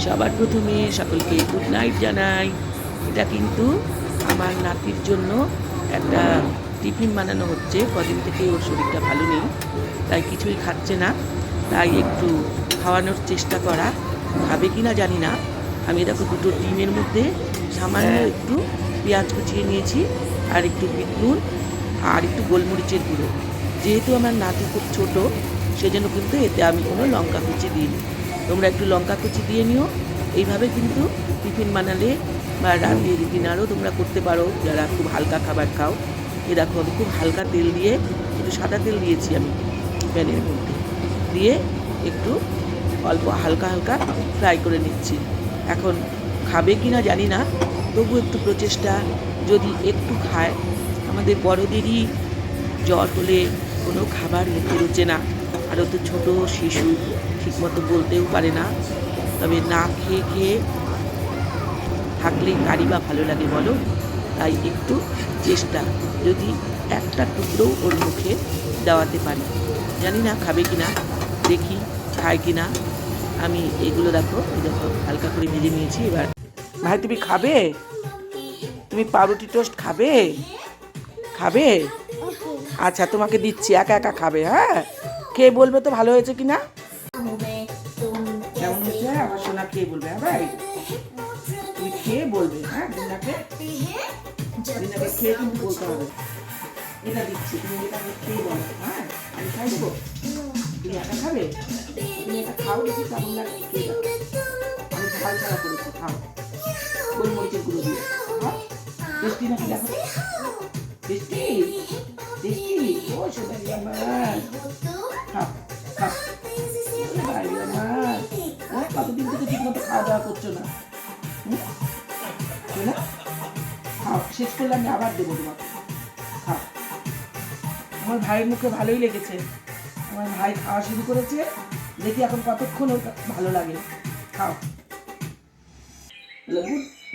সবার প্রথমে সকলকে গুড নাইট জানাই। এটা কিন্তু আমার নাতির জন্য একটা টিফিন বানানো হচ্ছে। কদিন থেকে ওর শরীরটা ভালো নেই, তাই কিছুই খাচ্ছে না। তাই একটু খাওয়ানোর চেষ্টা করা, খাবে কি না জানি না। আমি দেখো দুটো ডিমের মধ্যে সামান্য একটু পেঁয়াজ কুচিয়ে নিয়েছি, আর একটু বিট নুন, আর একটু গোলমরিচের গুঁড়ো। যেহেতু আমার নাতি খুব ছোটো, সেজন্য কিন্তু এতে আমি কোনো লঙ্কা কুচি দিইনি। তোমরা একটু লঙ্কা কুচি দিয়ে নিও। এইভাবে কিন্তু টিফিন বানালে বা রাতে ডিনারও তোমরা করতে পারো, যারা খুব হালকা খাবার খাও। এ দেখো আমি খুব হালকা তেল দিয়ে, একটু সাদা তেল দিয়েছি আমি প্যানের মধ্যে, দিয়ে একটু অল্প হালকা হালকা ফ্রাই করে নিচ্ছি। এখন খাবে কি না জানি না, তবু একটু প্রচেষ্টা, যদি একটু খায়। আমাদের বড়দেরই জ্বর হলে কোনো খাবার মুখে রুচে না, আর তো ছোটো শিশু, ঠিকমতো বলতেও পারে না। তবে না খেয়ে খেয়ে থাকলে কারি বা ভালো লাগে বলো? তাই একটু চেষ্টা, যদি একটা টুকরোও ওর মুখে দেওয়াতে পারি। জানি না খাবে কি না, দেখি খায় কি না। আমি এগুলো দেখো হালকা করে ভেজে নিয়েছি। এবার ভাই তুমি খাবে? তুমি পাউরুটি টোস্ট খাবে? খাবে? আচ্ছা তোমাকে দিচ্ছি, একা একা খাবে। হ্যাঁ, খেয়ে বলবে তো ভালো হয়েছে কি না। কেমন হয়েছে আমার সোনা খেয়ে বলবে। হ্যাঁ ভাই, তুমি খেয়ে বলবে। হ্যাঁ, দিনাকে খেয়ে কিন্তু বলতে হবে। এটা দিচ্ছি, তুমি এটাকে খেয়ে বলো। হ্যাঁ, আমি খাই দেবো, তুমি একা খাবে? তুমি এটা খাও, দেখি কেমন লাগে, খেয়ে যাও। আমি ঝাল ছাড়া করেছি, খাও গোলমরিচের গুঁড়ো দিয়ে। খাও, টেস্টি নাকি দেখো? Tasty tasty. ও সোনালি আমার, খাও খাও। ভাই আমার, কতদিন থেকে ঠিক মতো খাওয়া দাওয়া করছো না। না, খাও, শেষ করলে আমি আবার দেবো তোমাকে। খাও। আমার ভাইয়ের মুখে ভালোই লেগেছে। আমার ভাই খাওয়া শুরু করেছে, দেখি এখন কতক্ষণ ওর ভালো লাগে। খাও।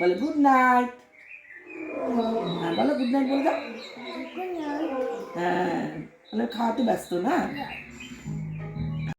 বলে গুড নাইট। হ্যাঁ বলো গুড নাইট, বলে দাও। হ্যাঁ, খাওয়াতে ব্যস্ত না।